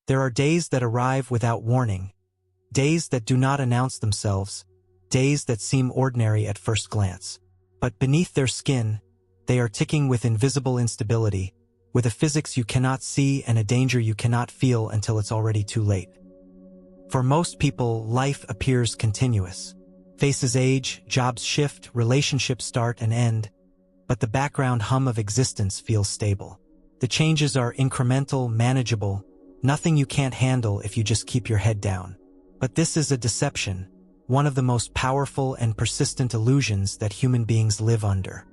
There are days that arrive without warning, days that do not announce themselves, days that seem ordinary at first glance. But beneath their skin, they are ticking with invisible instability, with a physics you cannot see and a danger you cannot feel until it's already too late. For most people, life appears continuous. Faces age, jobs shift, relationships start and end, but the background hum of existence feels stable. The changes are incremental, manageable, nothing you can't handle if you just keep your head down. But this is a deception, one of the most powerful and persistent illusions that human beings live under.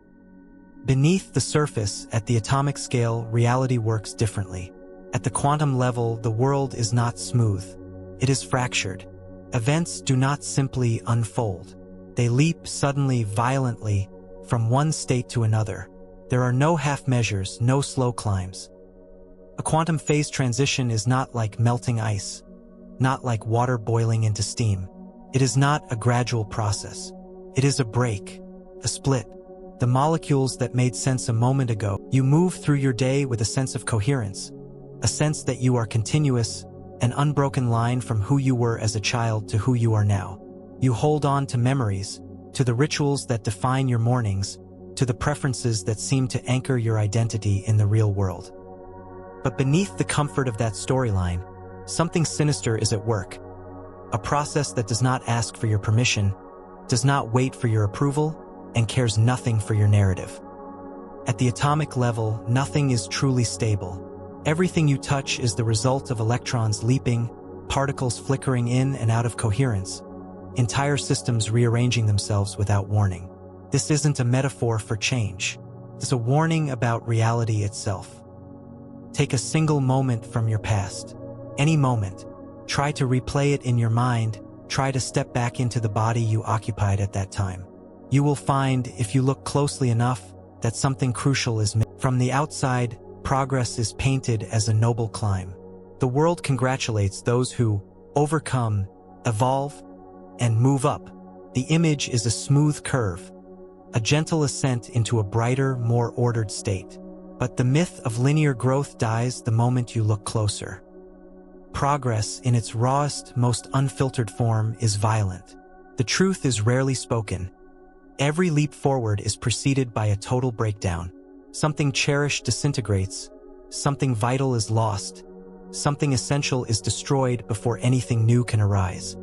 Beneath the surface, at the atomic scale, reality works differently. At the quantum level, the world is not smooth. It is fractured. Events do not simply unfold. They leap suddenly, violently, from one state to another. There are no half measures, no slow climbs. A quantum phase transition is not like melting ice, not like water boiling into steam. It is not a gradual process. It is a break, a split. The molecules that made sense a moment ago, you move through your day with a sense of coherence, a sense that you are continuous, an unbroken line from who you were as a child to who you are now. You hold on to memories, to the rituals that define your mornings, to the preferences that seem to anchor your identity in the real world. But beneath the comfort of that storyline, something sinister is at work. A process that does not ask for your permission, does not wait for your approval, and cares nothing for your narrative. At the atomic level, nothing is truly stable. Everything you touch is the result of electrons leaping, particles flickering in and out of coherence, entire systems rearranging themselves without warning. This isn't a metaphor for change. It's a warning about reality itself. Take a single moment from your past. Any moment. Try to replay it in your mind. Try to step back into the body you occupied at that time. You will find, if you look closely enough, that something crucial is missing. From the outside, progress is painted as a noble climb. The world congratulates those who overcome, evolve, and move up. The image is a smooth curve, a gentle ascent into a brighter, more ordered state. But the myth of linear growth dies the moment you look closer. Progress, in its rawest, most unfiltered form, is violent. The truth is rarely spoken. Every leap forward is preceded by a total breakdown. Something cherished disintegrates, something vital is lost, something essential is destroyed before anything new can arise.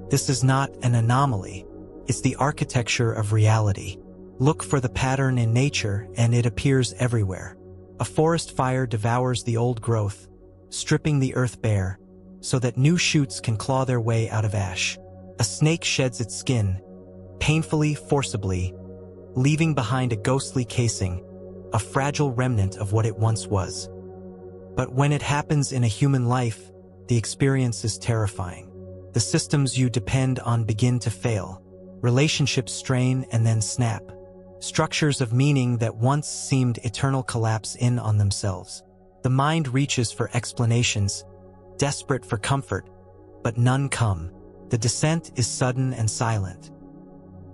This is not an anomaly, it's the architecture of reality. Look for the pattern in nature and it appears everywhere. A forest fire devours the old growth, stripping the earth bare, so that new shoots can claw their way out of ash. A snake sheds its skin, painfully, forcibly, leaving behind a ghostly casing, a fragile remnant of what it once was. But when it happens in a human life, the experience is terrifying. The systems you depend on begin to fail. Relationships strain and then snap. Structures of meaning that once seemed eternal collapse in on themselves. The mind reaches for explanations, desperate for comfort, but none come. The descent is sudden and silent.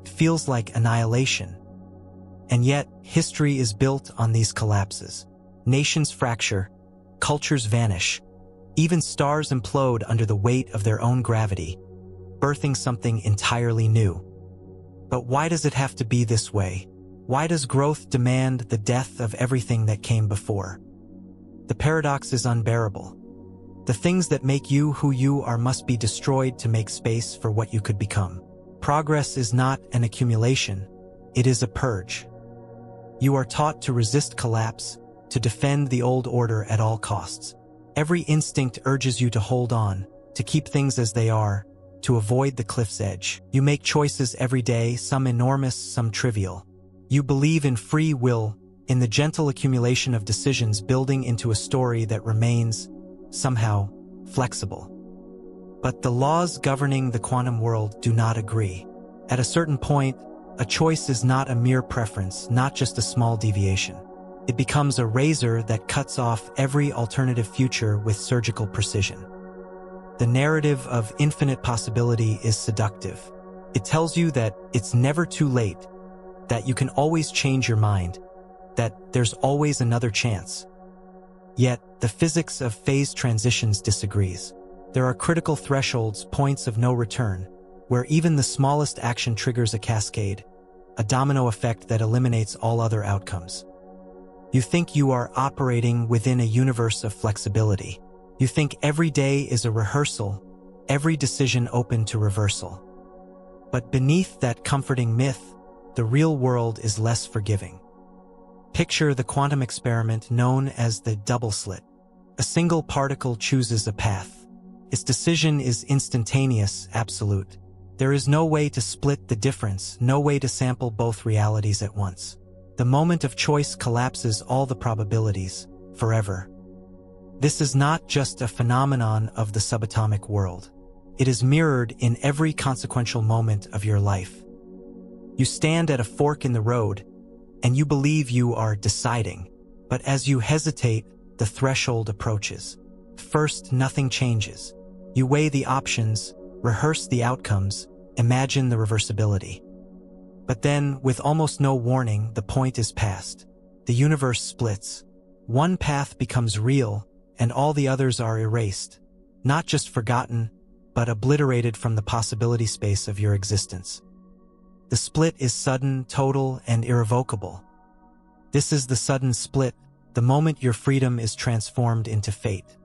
It feels like annihilation. And yet, history is built on these collapses. Nations fracture, cultures vanish, even stars implode under the weight of their own gravity, birthing something entirely new. But why does it have to be this way? Why does growth demand the death of everything that came before? The paradox is unbearable. The things that make you who you are must be destroyed to make space for what you could become. Progress is not an accumulation, it is a purge. You are taught to resist collapse, to defend the old order at all costs. Every instinct urges you to hold on, to keep things as they are, to avoid the cliff's edge. You make choices every day, some enormous, some trivial. You believe in free will, in the gentle accumulation of decisions building into a story that remains, somehow, flexible. But the laws governing the quantum world do not agree. At a certain point, a choice is not a mere preference, not just a small deviation. It becomes a razor that cuts off every alternative future with surgical precision. The narrative of infinite possibility is seductive. It tells you that it's never too late, that you can always change your mind, that there's always another chance. Yet, the physics of phase transitions disagrees. There are critical thresholds, points of no return, where even the smallest action triggers a cascade, a domino effect that eliminates all other outcomes. You think you are operating within a universe of flexibility. You think every day is a rehearsal, every decision open to reversal. But beneath that comforting myth, the real world is less forgiving. Picture the quantum experiment known as the double slit. A single particle chooses a path. Its decision is instantaneous, absolute. There is no way to split the difference, no way to sample both realities at once. The moment of choice collapses all the probabilities, forever. This is not just a phenomenon of the subatomic world. It is mirrored in every consequential moment of your life. You stand at a fork in the road, and you believe you are deciding, but as you hesitate, the threshold approaches. First, nothing changes. You weigh the options, rehearse the outcomes, imagine the reversibility. But then, with almost no warning, the point is passed. The universe splits. One path becomes real, and all the others are erased. Not just forgotten, but obliterated from the possibility space of your existence. The split is sudden, total, and irrevocable. This is the sudden split, the moment your freedom is transformed into fate.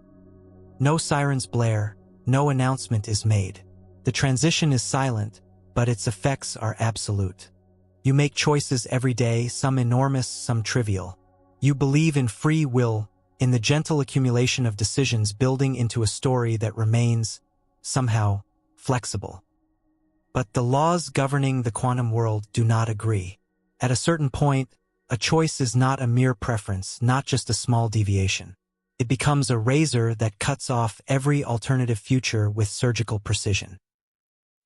No sirens blare, no announcement is made. The transition is silent, but its effects are absolute. You make choices every day, some enormous, some trivial. You believe in free will, in the gentle accumulation of decisions building into a story that remains, somehow, flexible. But the laws governing the quantum world do not agree. At a certain point, a choice is not a mere preference, not just a small deviation. It becomes a razor that cuts off every alternative future with surgical precision.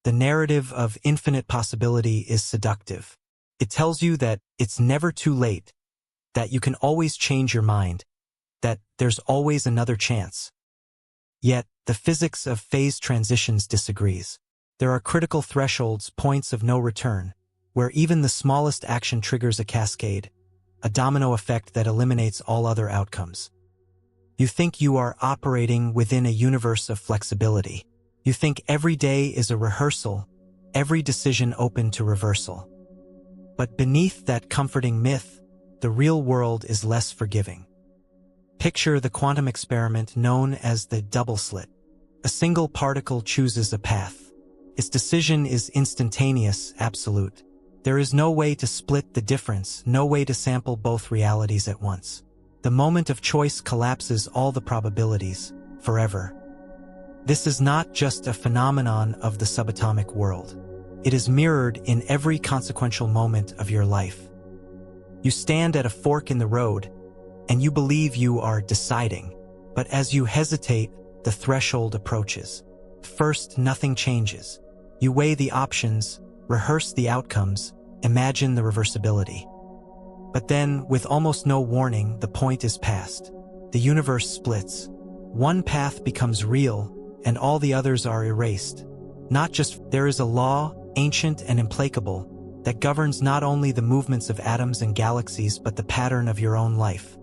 The narrative of infinite possibility is seductive. It tells you that it's never too late, that you can always change your mind, that there's always another chance. Yet, the physics of phase transitions disagrees. There are critical thresholds, points of no return, where even the smallest action triggers a cascade, a domino effect that eliminates all other outcomes. You think you are operating within a universe of flexibility. You think every day is a rehearsal, every decision open to reversal. But beneath that comforting myth, the real world is less forgiving. Picture the quantum experiment known as the double slit. A single particle chooses a path. Its decision is instantaneous, absolute. There is no way to split the difference, no way to sample both realities at once. The moment of choice collapses all the probabilities, forever. This is not just a phenomenon of the subatomic world. It is mirrored in every consequential moment of your life. You stand at a fork in the road, and you believe you are deciding, but as you hesitate, the threshold approaches. First, nothing changes. You weigh the options, rehearse the outcomes, imagine the reversibility. But then, with almost no warning, the point is passed. The universe splits. One path becomes real, and all the others are erased. Not just there is a law, ancient and implacable, that governs not only the movements of atoms and galaxies but the pattern of your own life.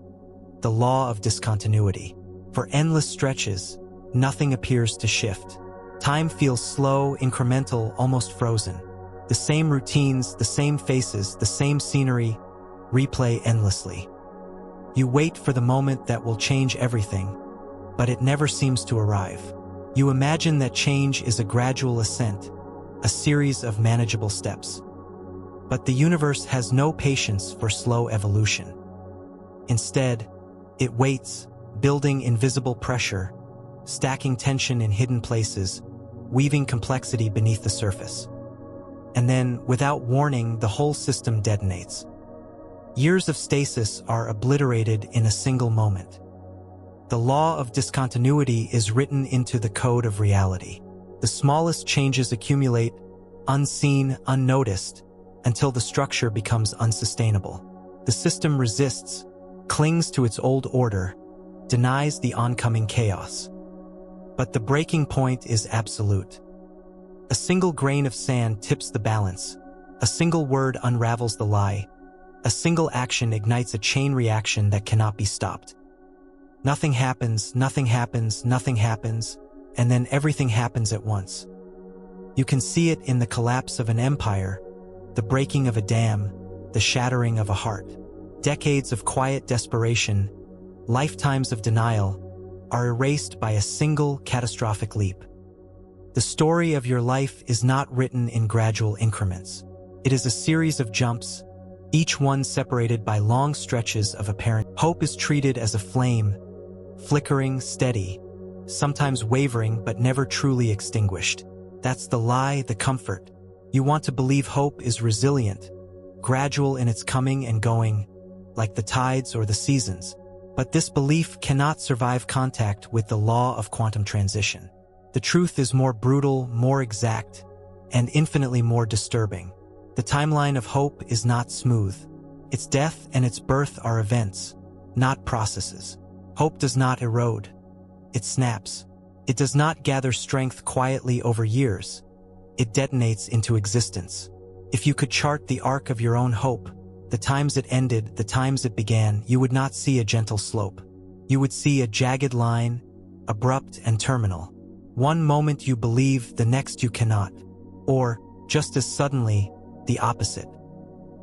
The law of discontinuity. For endless stretches, nothing appears to shift. Time feels slow, incremental, almost frozen. The same routines, the same faces, the same scenery, replay endlessly. You wait for the moment that will change everything, but it never seems to arrive. You imagine that change is a gradual ascent, a series of manageable steps. But the universe has no patience for slow evolution. Instead, it waits, building invisible pressure, stacking tension in hidden places, weaving complexity beneath the surface. And then, without warning, the whole system detonates. Years of stasis are obliterated in a single moment. The law of discontinuity is written into the code of reality. The smallest changes accumulate, unseen, unnoticed, until the structure becomes unsustainable. The system resists, clings to its old order, denies the oncoming chaos. But the breaking point is absolute. A single grain of sand tips the balance. A single word unravels the lie. A single action ignites a chain reaction that cannot be stopped. Nothing happens, nothing happens, nothing happens, and then everything happens at once. You can see it in the collapse of an empire, the breaking of a dam, the shattering of a heart. Decades of quiet desperation, lifetimes of denial, are erased by a single catastrophic leap. The story of your life is not written in gradual increments. It is a series of jumps, each one separated by long stretches of apparent. Hope is treated as a flame, flickering, steady, sometimes wavering but never truly extinguished. That's the lie, the comfort. You want to believe hope is resilient, gradual in its coming and going, like the tides or the seasons. But this belief cannot survive contact with the law of quantum transition. The truth is more brutal, more exact, and infinitely more disturbing. The timeline of hope is not smooth. Its death and its birth are events, not processes. Hope does not erode. It snaps. It does not gather strength quietly over years. It detonates into existence. If you could chart the arc of your own hope, the times it ended, the times it began, you would not see a gentle slope. You would see a jagged line, abrupt and terminal. One moment you believe, the next you cannot. Or, just as suddenly, the opposite.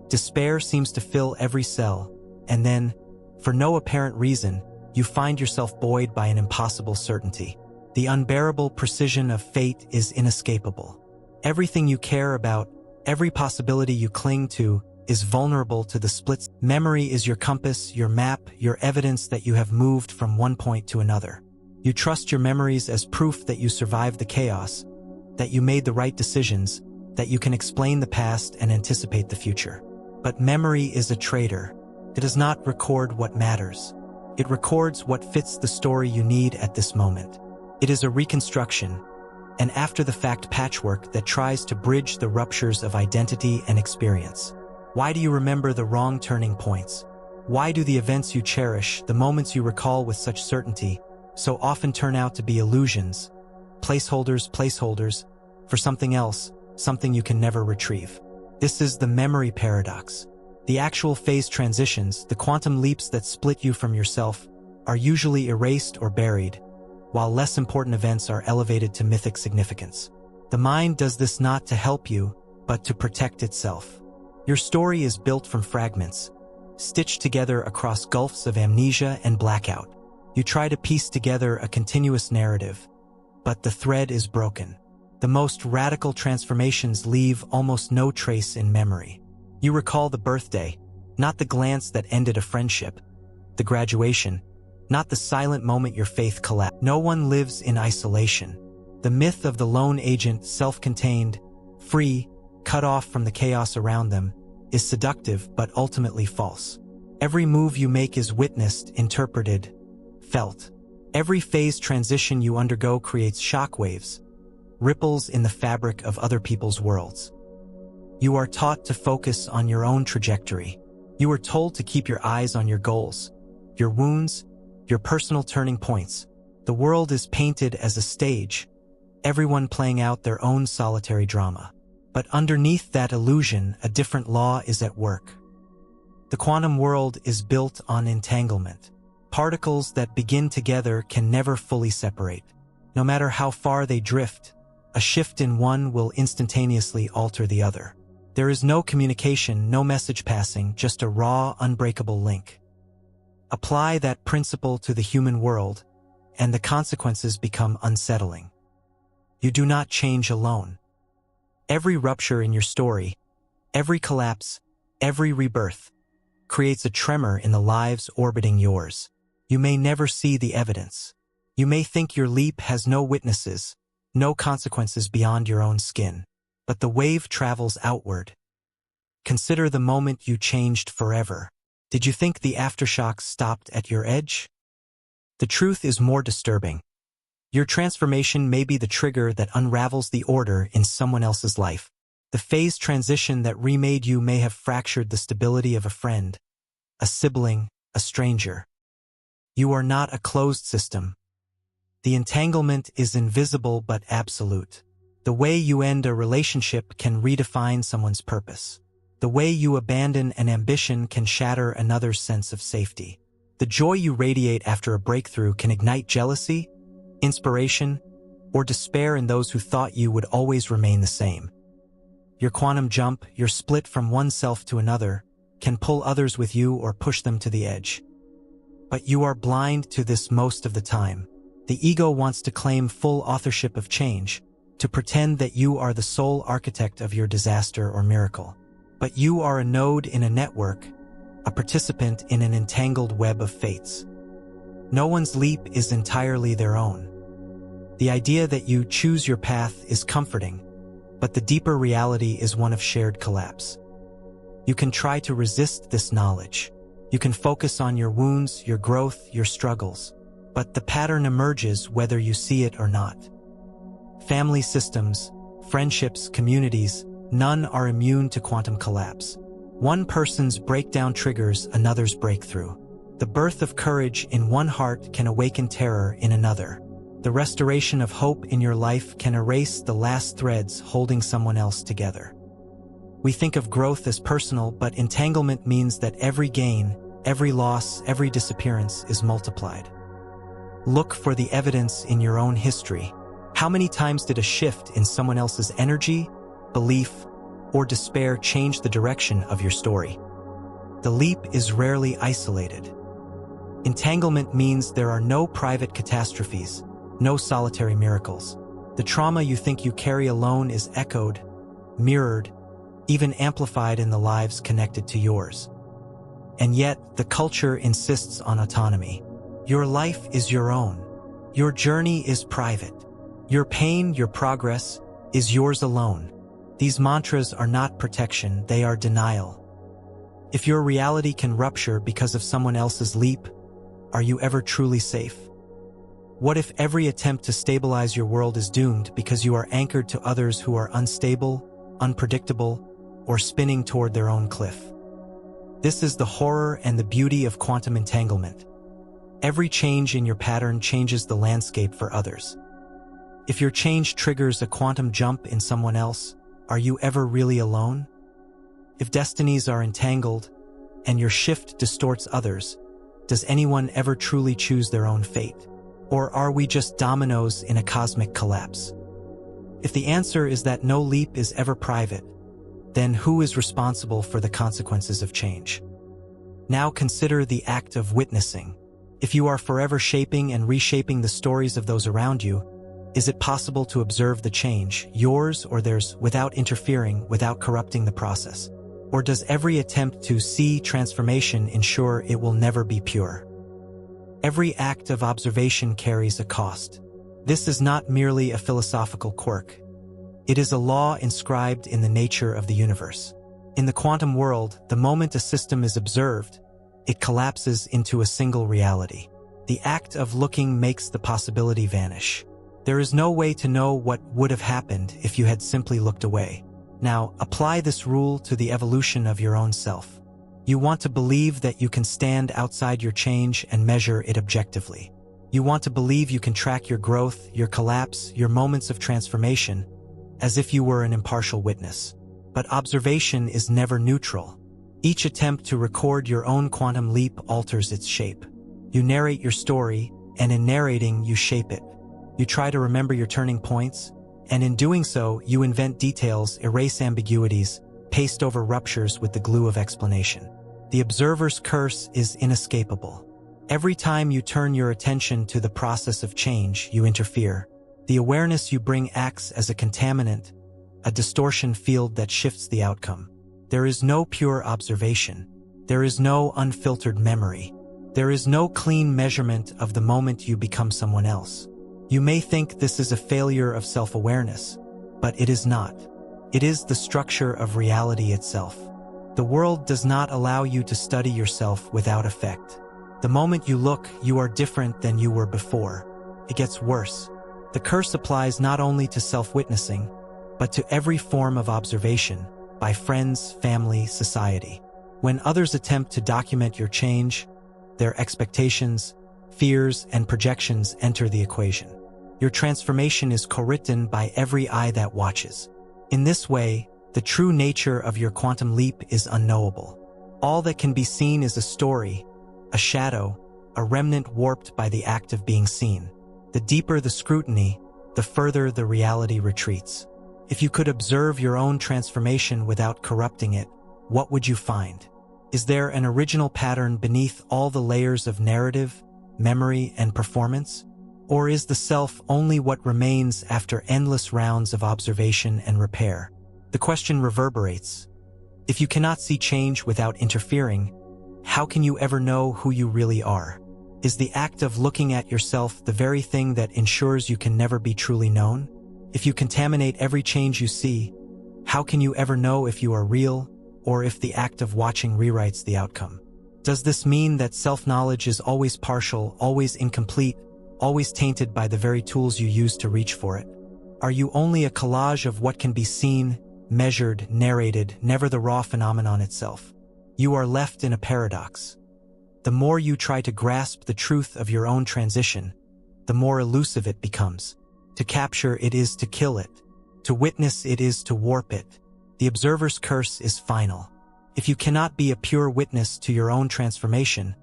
Despair seems to fill every cell, and then, for no apparent reason, you find yourself buoyed by an impossible certainty. The unbearable precision of fate is inescapable. Everything you care about, every possibility you cling to, is vulnerable to the splits. Memory is your compass, your map, your evidence that you have moved from one point to another. You trust your memories as proof that you survived the chaos, that you made the right decisions, that you can explain the past and anticipate the future. But memory is a traitor. It does not record what matters. It records what fits the story you need at this moment. It is a reconstruction, an after-the-fact patchwork that tries to bridge the ruptures of identity and experience. Why do you remember the wrong turning points? Why do the events you cherish, the moments you recall with such certainty, so often turn out to be illusions, placeholders, for something else, something you can never retrieve? This is the memory paradox. The actual phase transitions, the quantum leaps that split you from yourself, are usually erased or buried, while less important events are elevated to mythic significance. The mind does this not to help you, but to protect itself. Your story is built from fragments, stitched together across gulfs of amnesia and blackout. You try to piece together a continuous narrative, but the thread is broken. The most radical transformations leave almost no trace in memory. You recall the birthday, not the glance that ended a friendship, the graduation, not the silent moment your faith collapsed. No one lives in isolation. The myth of the lone agent, self-contained, free, cut off from the chaos around them, is seductive but ultimately false. Every move you make is witnessed, interpreted, felt. Every phase transition you undergo creates shockwaves, ripples in the fabric of other people's worlds. You are taught to focus on your own trajectory. You are told to keep your eyes on your goals, your wounds, your personal turning points. The world is painted as a stage, everyone playing out their own solitary drama. But underneath that illusion, a different law is at work. The quantum world is built on entanglement. Particles that begin together can never fully separate. No matter how far they drift, a shift in one will instantaneously alter the other. There is no communication, no message passing, just a raw, unbreakable link. Apply that principle to the human world, and the consequences become unsettling. You do not change alone. Every rupture in your story, every collapse, every rebirth, creates a tremor in the lives orbiting yours. You may never see the evidence. You may think your leap has no witnesses, no consequences beyond your own skin. But the wave travels outward. Consider the moment you changed forever. Did you think the aftershocks stopped at your edge? The truth is more disturbing. Your transformation may be the trigger that unravels the order in someone else's life. The phase transition that remade you may have fractured the stability of a friend, a sibling, a stranger. You are not a closed system. The entanglement is invisible but absolute. The way you end a relationship can redefine someone's purpose. The way you abandon an ambition can shatter another's sense of safety. The joy you radiate after a breakthrough can ignite jealousy, inspiration, or despair in those who thought you would always remain the same. Your quantum jump, your split from one self to another, can pull others with you or push them to the edge. But you are blind to this most of the time. The ego wants to claim full authorship of change, to pretend that you are the sole architect of your disaster or miracle. But you are a node in a network, a participant in an entangled web of fates. No one's leap is entirely their own. The idea that you choose your path is comforting, but the deeper reality is one of shared collapse. You can try to resist this knowledge. You can focus on your wounds, your growth, your struggles. But the pattern emerges whether you see it or not. Family systems, friendships, communities, none are immune to quantum collapse. One person's breakdown triggers another's breakthrough. The birth of courage in one heart can awaken terror in another. The restoration of hope in your life can erase the last threads holding someone else together. We think of growth as personal, but entanglement means that every gain, every loss, every disappearance is multiplied. Look for the evidence in your own history. How many times did a shift in someone else's energy, belief, or despair change the direction of your story? The leap is rarely isolated. Entanglement means there are no private catastrophes, no solitary miracles. The trauma you think you carry alone is echoed, mirrored, even amplified in the lives connected to yours. And yet, the culture insists on autonomy. Your life is your own. Your journey is private. Your pain, your progress, is yours alone. These mantras are not protection, they are denial. If your reality can rupture because of someone else's leap, are you ever truly safe? What if every attempt to stabilize your world is doomed because you are anchored to others who are unstable, unpredictable, or spinning toward their own cliff? This is the horror and the beauty of quantum entanglement. Every change in your pattern changes the landscape for others. If your change triggers a quantum jump in someone else, are you ever really alone? If destinies are entangled, and your shift distorts others, does anyone ever truly choose their own fate? Or are we just dominoes in a cosmic collapse? If the answer is that no leap is ever private, then who is responsible for the consequences of change? Now consider the act of witnessing. If you are forever shaping and reshaping the stories of those around you, is it possible to observe the change, yours or theirs, without interfering, without corrupting the process? Or does every attempt to see transformation ensure it will never be pure? Every act of observation carries a cost. This is not merely a philosophical quirk. It is a law inscribed in the nature of the universe. In the quantum world, the moment a system is observed, it collapses into a single reality. The act of looking makes the possibility vanish. There is no way to know what would have happened if you had simply looked away. Now, apply this rule to the evolution of your own self. You want to believe that you can stand outside your change and measure it objectively. You want to believe you can track your growth, your collapse, your moments of transformation, as if you were an impartial witness. But observation is never neutral. Each attempt to record your own quantum leap alters its shape. You narrate your story, and in narrating, you shape it. You try to remember your turning points, and in doing so, you invent details, erase ambiguities, paste over ruptures with the glue of explanation. The observer's curse is inescapable. Every time you turn your attention to the process of change, you interfere. The awareness you bring acts as a contaminant, a distortion field that shifts the outcome. There is no pure observation. There is no unfiltered memory. There is no clean measurement of the moment you become someone else. You may think this is a failure of self-awareness, but it is not. It is the structure of reality itself. The world does not allow you to study yourself without effect. The moment you look, you are different than you were before. It gets worse. The curse applies not only to self-witnessing, but to every form of observation, by friends, family, society. When others attempt to document your change, their expectations, fears, and projections enter the equation. Your transformation is co-written by every eye that watches. In this way, the true nature of your quantum leap is unknowable. All that can be seen is a story, a shadow, a remnant warped by the act of being seen. The deeper the scrutiny, the further the reality retreats. If you could observe your own transformation without corrupting it, what would you find? Is there an original pattern beneath all the layers of narrative, memory, and performance? Or is the self only what remains after endless rounds of observation and repair? The question reverberates. If you cannot see change without interfering, how can you ever know who you really are? Is the act of looking at yourself the very thing that ensures you can never be truly known? If you contaminate every change you see, how can you ever know if you are real, or if the act of watching rewrites the outcome? Does this mean that self-knowledge is always partial, always incomplete, always tainted by the very tools you use to reach for it? Are you only a collage of what can be seen, measured, narrated, never the raw phenomenon itself? You are left in a paradox. The more you try to grasp the truth of your own transition, the more elusive it becomes. To capture it is to kill it. To witness it is to warp it. The observer's curse is final. If you cannot be a pure witness to your own transformation,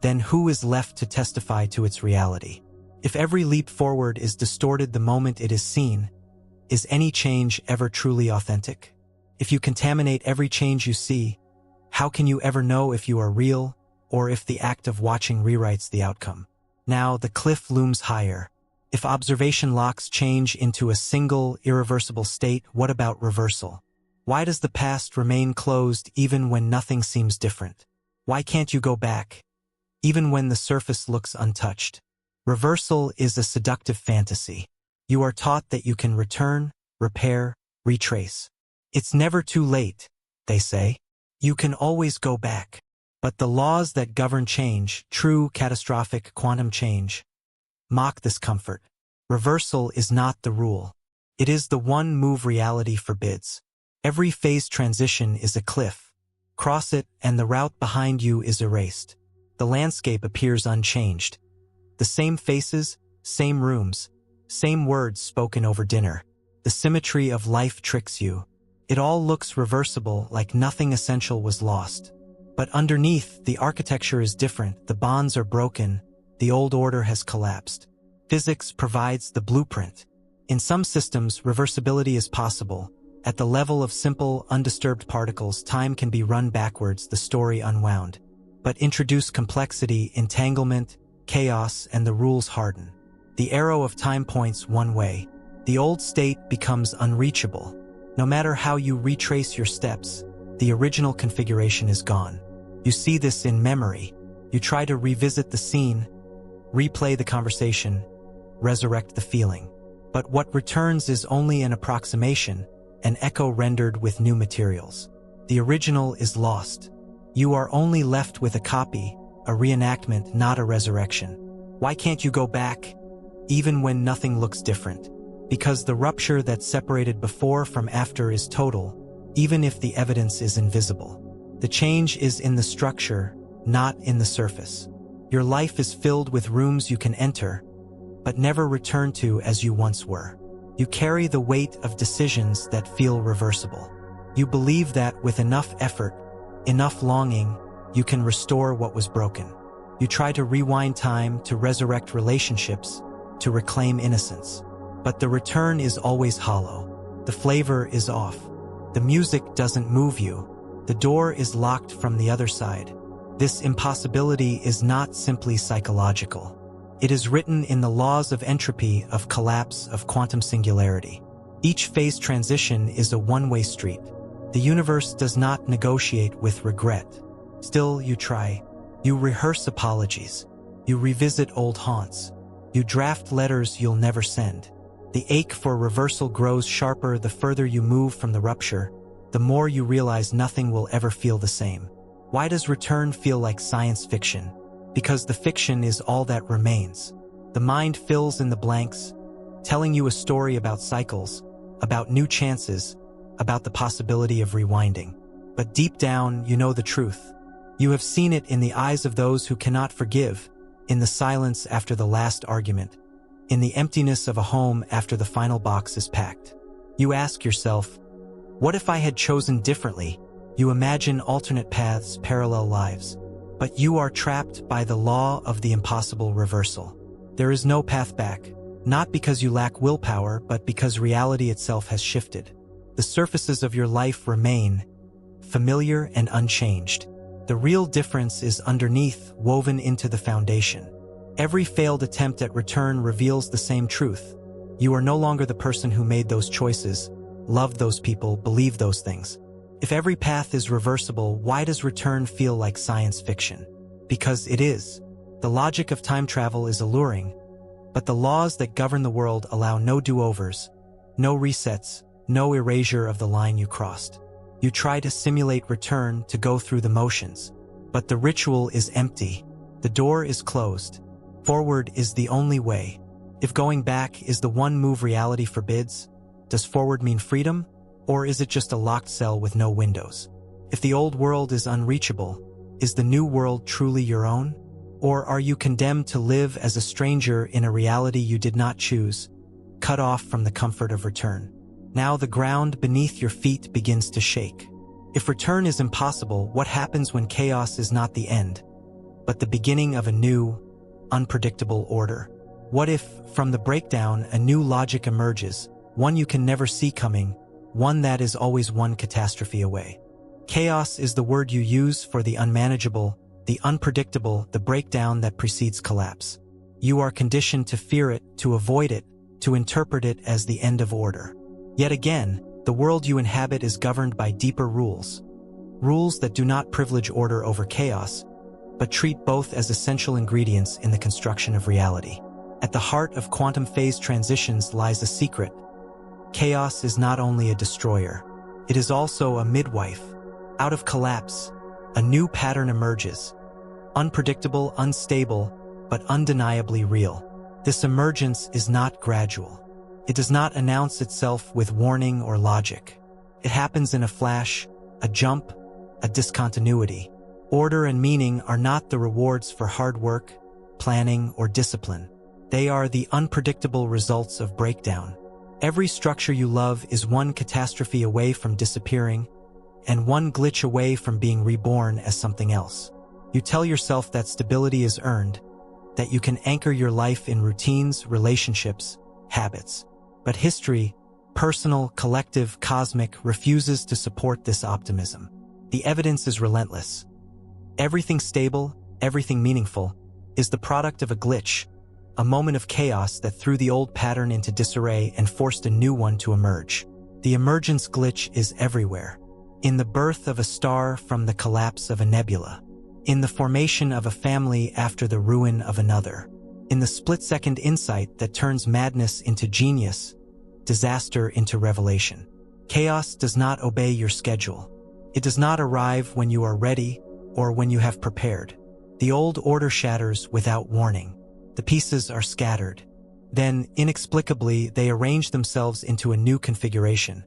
then who is left to testify to its reality? If every leap forward is distorted the moment it is seen, is any change ever truly authentic? If you contaminate every change you see, how can you ever know if you are real, or if the act of watching rewrites the outcome? Now the cliff looms higher. If observation locks change into a single, irreversible state, what about reversal? Why does the past remain closed even when nothing seems different? Why can't you go back, even when the surface looks untouched? Reversal is a seductive fantasy. You are taught that you can return, repair, retrace. It's never too late, they say. You can always go back. But the laws that govern change, true, catastrophic, quantum change, mock this comfort. Reversal is not the rule. It is the one move reality forbids. Every phase transition is a cliff. Cross it, and the route behind you is erased. The landscape appears unchanged. The same faces, same rooms, same words spoken over dinner. The symmetry of life tricks you. It all looks reversible, like nothing essential was lost. But underneath, the architecture is different. The bonds are broken. The old order has collapsed. Physics provides the blueprint. In some systems, reversibility is possible. At the level of simple, undisturbed particles, time can be run backwards, the story unwound. But introduce complexity, entanglement, chaos, and the rules harden. The arrow of time points one way. The old state becomes unreachable. No matter how you retrace your steps, the original configuration is gone. You see this in memory. You try to revisit the scene, replay the conversation, resurrect the feeling. But what returns is only an approximation, an echo rendered with new materials. The original is lost. You are only left with a copy, a reenactment, not a resurrection. Why can't you go back, even when nothing looks different? Because the rupture that separated before from after is total, even if the evidence is invisible. The change is in the structure, not in the surface. Your life is filled with rooms you can enter, but never return to as you once were. You carry the weight of decisions that feel reversible. You believe that with enough effort, enough longing, you can restore what was broken. You try to rewind time, to resurrect relationships, to reclaim innocence. But the return is always hollow. The flavor is off. The music doesn't move you. The door is locked from the other side. This impossibility is not simply psychological. It is written in the laws of entropy, of collapse, of quantum singularity. Each phase transition is a one-way street. The universe does not negotiate with regret. Still, you try. You rehearse apologies. You revisit old haunts. You draft letters you'll never send. The ache for reversal grows sharper the further you move from the rupture, the more you realize nothing will ever feel the same. Why does return feel like science fiction? Because the fiction is all that remains. The mind fills in the blanks, telling you a story about cycles, about new chances, about the possibility of rewinding. But deep down, you know the truth. You have seen it in the eyes of those who cannot forgive, in the silence after the last argument, in the emptiness of a home after the final box is packed. You ask yourself, what if I had chosen differently? You imagine alternate paths, parallel lives. But you are trapped by the law of the impossible reversal. There is no path back, not because you lack willpower, but because reality itself has shifted. The surfaces of your life remain familiar and unchanged. The real difference is underneath, woven into the foundation. Every failed attempt at return reveals the same truth. You are no longer the person who made those choices, loved those people, believed those things. If every path is reversible, why does return feel like science fiction? Because it is. The logic of time travel is alluring, but the laws that govern the world allow no do-overs, no resets, no erasure of the line you crossed. You try to simulate return, to go through the motions, but the ritual is empty. The door is closed. Forward is the only way. If going back is the one move reality forbids, does forward mean freedom, or is it just a locked cell with no windows? If the old world is unreachable, is the new world truly your own? Or are you condemned to live as a stranger in a reality you did not choose, cut off from the comfort of return? Now the ground beneath your feet begins to shake. If return is impossible, what happens when chaos is not the end, but the beginning of a new, unpredictable order? What if, from the breakdown, a new logic emerges, one you can never see coming, one that is always one catastrophe away? Chaos is the word you use for the unmanageable, the unpredictable, the breakdown that precedes collapse. You are conditioned to fear it, to avoid it, to interpret it as the end of order. Yet again, the world you inhabit is governed by deeper rules. Rules that do not privilege order over chaos, but treat both as essential ingredients in the construction of reality. At the heart of quantum phase transitions lies a secret. Chaos is not only a destroyer, it is also a midwife. Out of collapse, a new pattern emerges. Unpredictable, unstable, but undeniably real. This emergence is not gradual. It does not announce itself with warning or logic. It happens in a flash, a jump, a discontinuity. Order and meaning are not the rewards for hard work, planning, or discipline. They are the unpredictable results of breakdown. Every structure you love is one catastrophe away from disappearing, and one glitch away from being reborn as something else. You tell yourself that stability is earned, that you can anchor your life in routines, relationships, habits. But history, personal, collective, cosmic, refuses to support this optimism. The evidence is relentless. Everything stable, everything meaningful, is the product of a glitch, a moment of chaos that threw the old pattern into disarray and forced a new one to emerge. The emergence glitch is everywhere. In the birth of a star from the collapse of a nebula. In the formation of a family after the ruin of another. In the split-second insight that turns madness into genius, disaster into revelation. Chaos does not obey your schedule. It does not arrive when you are ready or when you have prepared. The old order shatters without warning. The pieces are scattered. Then, inexplicably, they arrange themselves into a new configuration.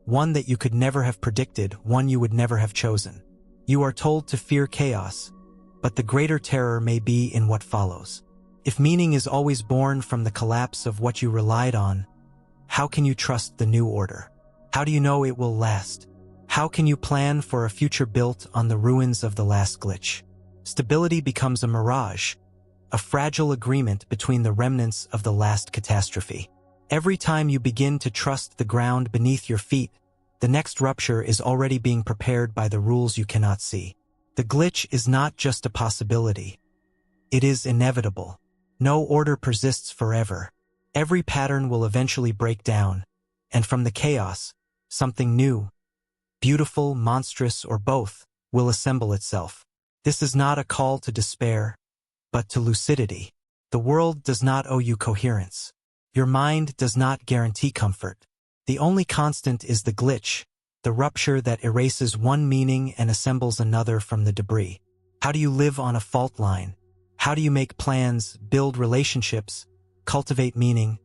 One that you could never have predicted, one you would never have chosen. You are told to fear chaos, but the greater terror may be in what follows. If meaning is always born from the collapse of what you relied on, how can you trust the new order? How do you know it will last? How can you plan for a future built on the ruins of the last glitch? Stability becomes a mirage, a fragile agreement between the remnants of the last catastrophe. Every time you begin to trust the ground beneath your feet, the next rupture is already being prepared by the rules you cannot see. The glitch is not just a possibility. It is inevitable. No order persists forever. Every pattern will eventually break down, and from the chaos, something new, beautiful, monstrous, or both, will assemble itself. This is not a call to despair, but to lucidity. The world does not owe you coherence. Your mind does not guarantee comfort. The only constant is the glitch, the rupture that erases one meaning and assembles another from the debris. How do you live on a fault line? How do you make plans, build relationships, cultivate meaning,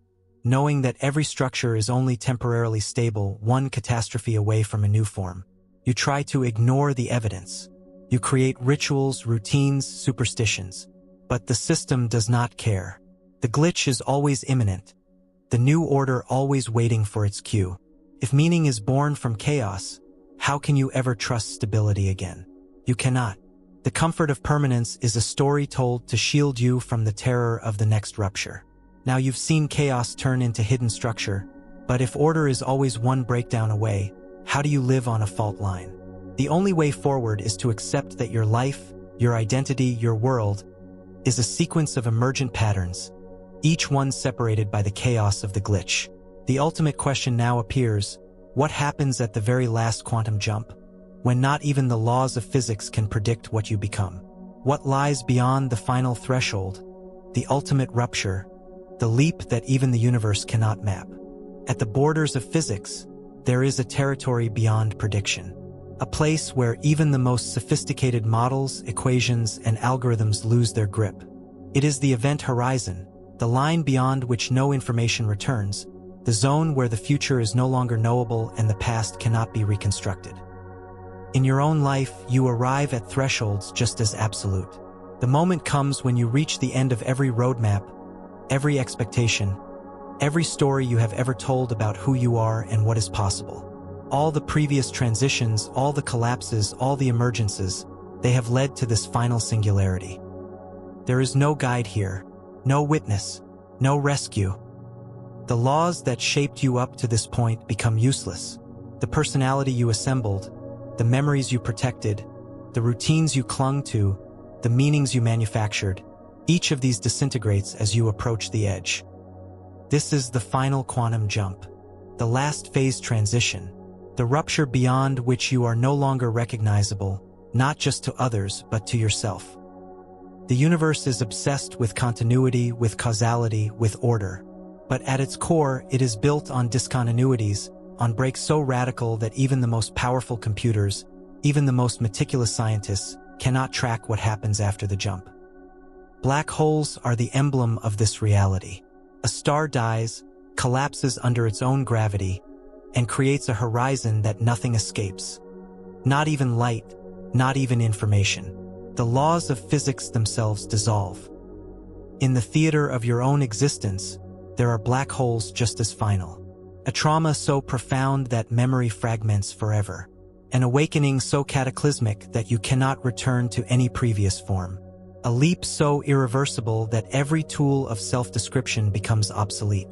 knowing that every structure is only temporarily stable, one catastrophe away from a new form? You try to ignore the evidence. You create rituals, routines, superstitions. But the system does not care. The glitch is always imminent. The new order always waiting for its cue. If meaning is born from chaos, how can you ever trust stability again? You cannot. The comfort of permanence is a story told to shield you from the terror of the next rupture. Now you've seen chaos turn into hidden structure, but if order is always one breakdown away, how do you live on a fault line? The only way forward is to accept that your life, your identity, your world, is a sequence of emergent patterns, each one separated by the chaos of the glitch. The ultimate question now appears: what happens at the very last quantum jump, when not even the laws of physics can predict what you become? What lies beyond the final threshold, the ultimate rupture, the leap that even the universe cannot map? At the borders of physics, there is a territory beyond prediction, a place where even the most sophisticated models, equations, and algorithms lose their grip. It is the event horizon, the line beyond which no information returns, the zone where the future is no longer knowable and the past cannot be reconstructed. In your own life, you arrive at thresholds just as absolute. The moment comes when you reach the end of every roadmap, every expectation, every story you have ever told about who you are and what is possible. All the previous transitions, all the collapses, all the emergences, they have led to this final singularity. There is no guide here, no witness, no rescue. The laws that shaped you up to this point become useless. The personality you assembled, the memories you protected, the routines you clung to, the meanings you manufactured, each of these disintegrates as you approach the edge. This is the final quantum jump, the last phase transition, the rupture beyond which you are no longer recognizable, not just to others but to yourself. The universe is obsessed with continuity, with causality, with order. But at its core, it is built on discontinuities, on breaks so radical that even the most powerful computers, even the most meticulous scientists, cannot track what happens after the jump. Black holes are the emblem of this reality. A star dies, collapses under its own gravity, and creates a horizon that nothing escapes. Not even light, not even information. The laws of physics themselves dissolve. In the theater of your own existence, there are black holes just as final. A trauma so profound that memory fragments forever. An awakening so cataclysmic that you cannot return to any previous form. A leap so irreversible that every tool of self-description becomes obsolete.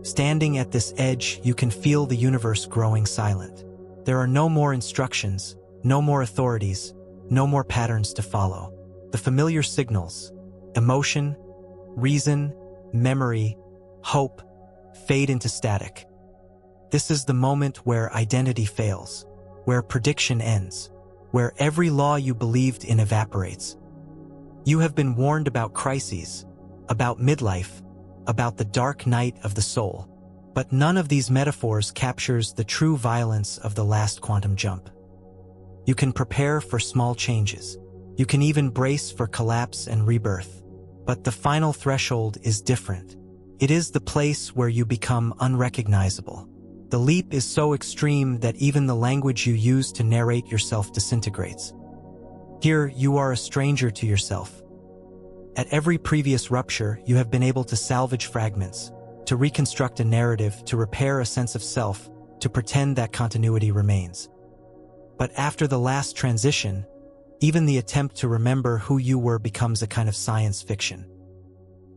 Standing at this edge, you can feel the universe growing silent. There are no more instructions, no more authorities, no more patterns to follow. The familiar signals, emotion, reason, memory, hope, fade into static. This is the moment where identity fails, where prediction ends, where every law you believed in evaporates. You have been warned about crises, about midlife, about the dark night of the soul, but none of these metaphors captures the true violence of the last quantum jump. You can prepare for small changes. You can even brace for collapse and rebirth. But the final threshold is different. It is the place where you become unrecognizable. The leap is so extreme that even the language you use to narrate yourself disintegrates. Here, you are a stranger to yourself. At every previous rupture, you have been able to salvage fragments, to reconstruct a narrative, to repair a sense of self, to pretend that continuity remains. But after the last transition, even the attempt to remember who you were becomes a kind of science fiction.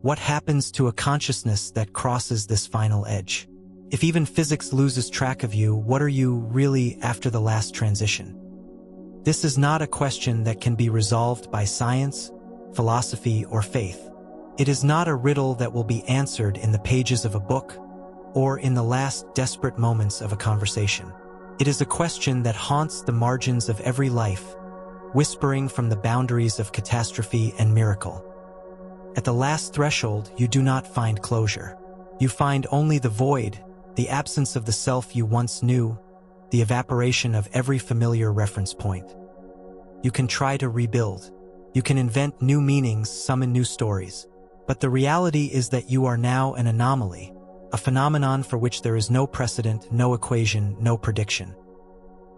What happens to a consciousness that crosses this final edge? If even physics loses track of you, what are you really after the last transition? This is not a question that can be resolved by science, philosophy, or faith. It is not a riddle that will be answered in the pages of a book or in the last desperate moments of a conversation. It is a question that haunts the margins of every life, whispering from the boundaries of catastrophe and miracle. At the last threshold, you do not find closure. You find only the void, the absence of the self you once knew, the evaporation of every familiar reference point. You can try to rebuild. You can invent new meanings, summon new stories. But the reality is that you are now an anomaly, a phenomenon for which there is no precedent, no equation, no prediction.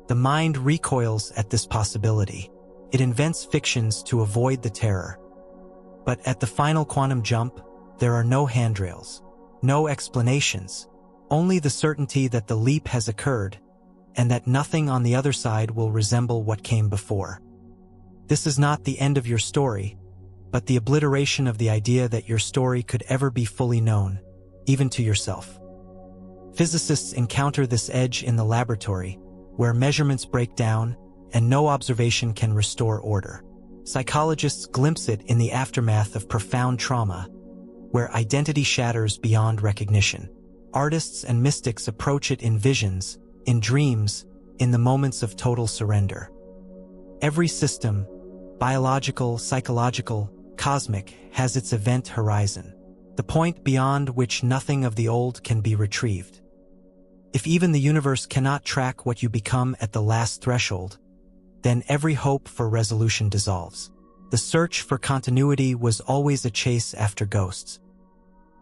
The mind recoils at this possibility. It invents fictions to avoid the terror. But at the final quantum jump, there are no handrails, no explanations, only the certainty that the leap has occurred, and that nothing on the other side will resemble what came before. This is not the end of your story, but the obliteration of the idea that your story could ever be fully known, even to yourself. Physicists encounter this edge in the laboratory, where measurements break down and no observation can restore order. Psychologists glimpse it in the aftermath of profound trauma, where identity shatters beyond recognition. Artists and mystics approach it in visions, in dreams, in the moments of total surrender. Every system, biological, psychological, cosmic, has its event horizon, the point beyond which nothing of the old can be retrieved. If even the universe cannot track what you become at the last threshold, then every hope for resolution dissolves. The search for continuity was always a chase after ghosts.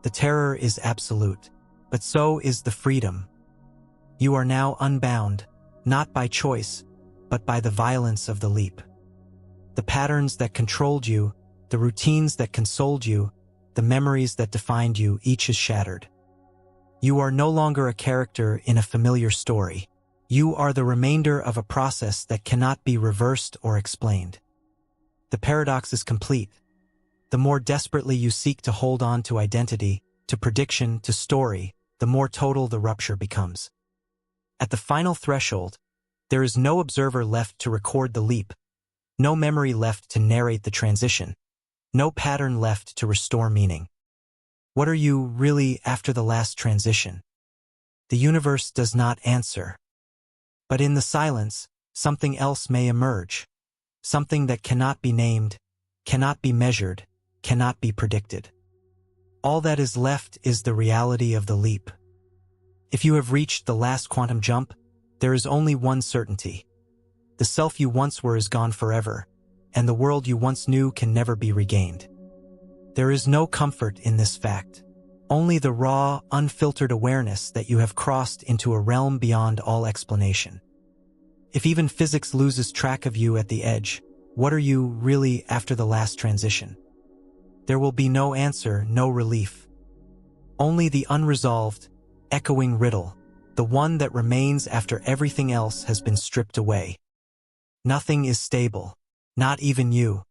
The terror is absolute, but so is the freedom. You are now unbound, not by choice, but by the violence of the leap. The patterns that controlled you, the routines that consoled you, the memories that defined you, each is shattered. You are no longer a character in a familiar story. You are the remainder of a process that cannot be reversed or explained. The paradox is complete. The more desperately you seek to hold on to identity, to prediction, to story, the more total the rupture becomes. At the final threshold, there is no observer left to record the leap, no memory left to narrate the transition, no pattern left to restore meaning. What are you really after the last transition? The universe does not answer. But in the silence, something else may emerge. Something that cannot be named, cannot be measured, cannot be predicted. All that is left is the reality of the leap. If you have reached the last quantum jump, there is only one certainty. The self you once were is gone forever, and the world you once knew can never be regained. There is no comfort in this fact, only the raw, unfiltered awareness that you have crossed into a realm beyond all explanation. If even physics loses track of you at the edge, what are you really after the last transition? There will be no answer, no relief. Only the unresolved, echoing riddle, the one that remains after everything else has been stripped away. Nothing is stable, not even you.